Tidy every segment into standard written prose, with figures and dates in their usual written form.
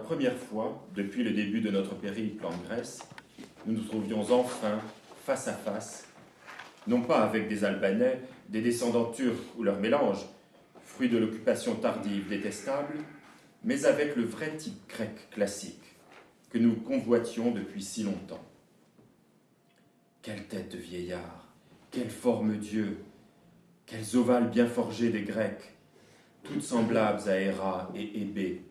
première fois, depuis le début de notre périple en Grèce, nous nous trouvions enfin face à face, non pas avec des Albanais, des descendants turcs ou leur mélange, fruit de l'occupation tardive détestable, mais avec le vrai type grec classique que nous convoitions depuis si longtemps. Quelle tête de vieillard, quelle forme Dieu, quels ovales bien forgés des Grecs, toutes semblables à Héra et Hébé.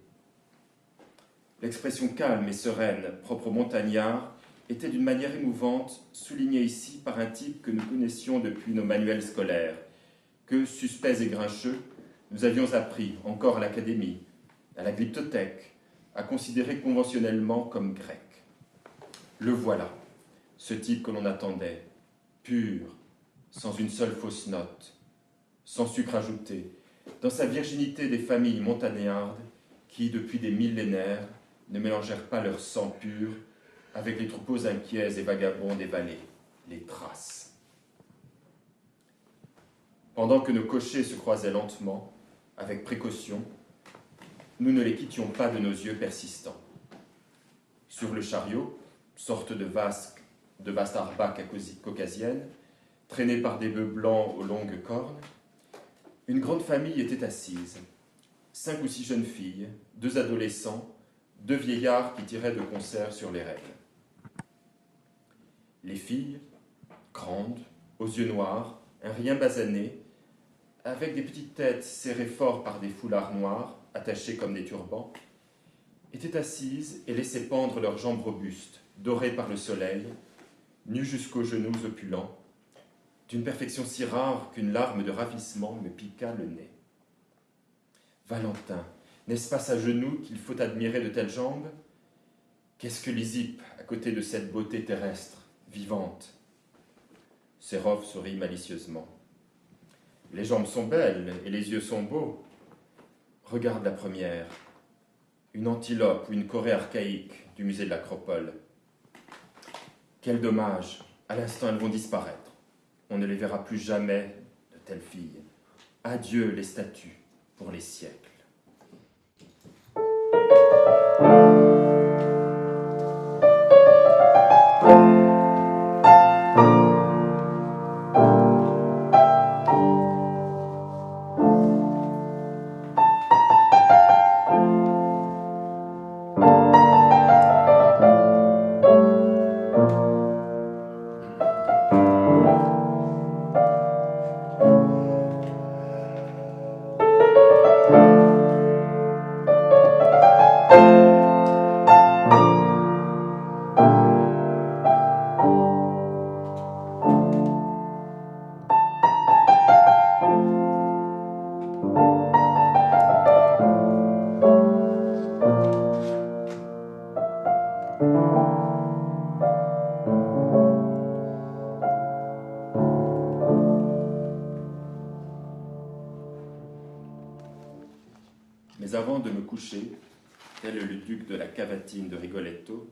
L'expression calme et sereine, propre aux montagnards, était d'une manière émouvante soulignée ici par un type que nous connaissions depuis nos manuels scolaires, que, suspects et grincheux, nous avions appris, encore à l'académie, à la glyptothèque, à considérer conventionnellement comme grec. Le voilà, ce type que l'on attendait, pur, sans une seule fausse note, sans sucre ajouté, dans sa virginité des familles montagnardes qui, depuis des millénaires, ne mélangèrent pas leur sang pur avec les troupeaux inquiets et vagabonds des vallées, les Thraces. Pendant que nos cochers se croisaient lentement, avec précaution, nous ne les quittions pas de nos yeux persistants. Sur le chariot, sorte de vaste arbaque caucasienne, traînée par des bœufs blancs aux longues cornes, une grande famille était assise, 5 ou 6 jeunes filles, 2 adolescents, 2 vieillards qui tiraient de concert sur les rênes. Les filles, grandes, aux yeux noirs, un rien basané, avec des petites têtes serrées fort par des foulards noirs, attachés comme des turbans, étaient assises et laissaient pendre leurs jambes robustes, dorées par le soleil, nues jusqu'aux genoux opulents, d'une perfection si rare qu'une larme de ravissement me piqua le nez. Valentin, n'est-ce pas sa genoux qu'il faut admirer de telles jambes? Qu'est-ce que Lysippe à côté de cette beauté terrestre, vivante? Sérov sourit malicieusement. Les jambes sont belles et les yeux sont beaux. Regarde la première, une antilope ou une Corée archaïque du musée de l'Acropole. Quel dommage, à l'instant elles vont disparaître. On ne les verra plus jamais, de telles filles. Adieu les statues pour les siècles. Mais avant de me coucher, tel le duc de la Cavatine de Rigoletto,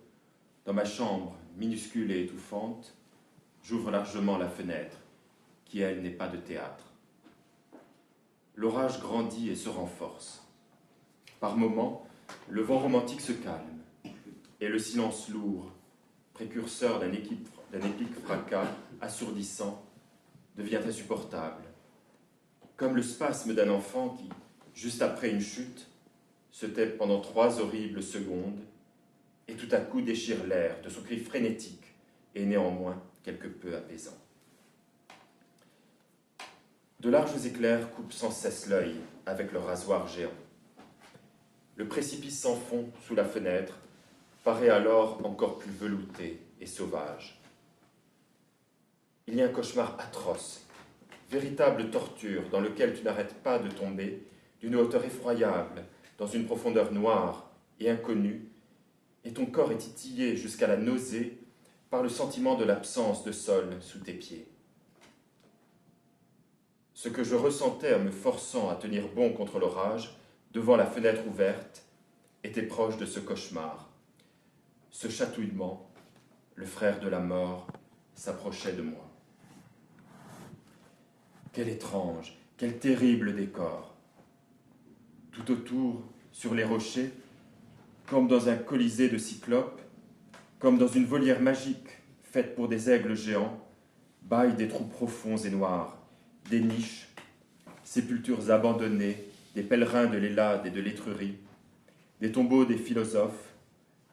dans ma chambre minuscule et étouffante, j'ouvre largement la fenêtre, qui, elle, n'est pas de théâtre. L'orage grandit et se renforce. Par moments, le vent romantique se calme, et le silence lourd, précurseur d'un épique fracas assourdissant, devient insupportable, comme le spasme d'un enfant qui, juste après une chute, se tait pendant 3 horribles secondes et tout à coup déchire l'air de son cri frénétique et néanmoins quelque peu apaisant. De larges éclairs coupent sans cesse l'œil avec leur rasoir géant. Le précipice sans fond sous la fenêtre paraît alors encore plus velouté et sauvage. Il y a un cauchemar atroce, véritable torture dans lequel tu n'arrêtes pas de tomber d'une hauteur effroyable, dans une profondeur noire et inconnue, et ton corps est titillé jusqu'à la nausée par le sentiment de l'absence de sol sous tes pieds. Ce que je ressentais en me forçant à tenir bon contre l'orage, devant la fenêtre ouverte, était proche de ce cauchemar. Ce chatouillement, le frère de la mort, s'approchait de moi. Quel étrange, quel terrible décor! Tout autour, sur les rochers, comme dans un colisée de cyclopes, comme dans une volière magique faite pour des aigles géants, bâillent des trous profonds et noirs, des niches, sépultures abandonnées, des pèlerins de l'Hélade et de l'Étrurie, des tombeaux des philosophes,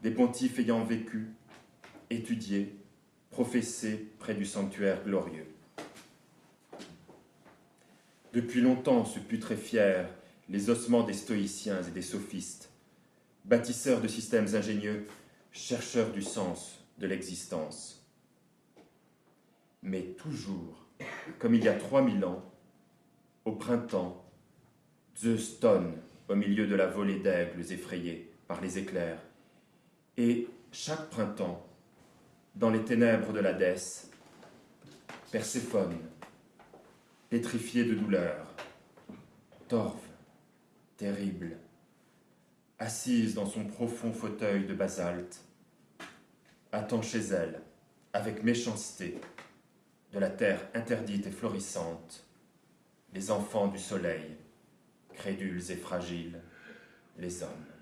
des pontifes ayant vécu, étudié, professé près du sanctuaire glorieux. Depuis longtemps se putréfièrent les ossements des stoïciens et des sophistes, bâtisseurs de systèmes ingénieux, chercheurs du sens de l'existence. Mais toujours, comme il y a 3000 ans, au printemps, Zeus tonne au milieu de la volée d'aigles effrayés par les éclairs. Et chaque printemps, dans les ténèbres de l'Hadès, Perséphone, pétrifiée de douleur, torve, terrible, assise dans son profond fauteuil de basalte, attend chez elle, avec méchanceté, de la terre interdite et florissante, les enfants du soleil, crédules et fragiles, les hommes.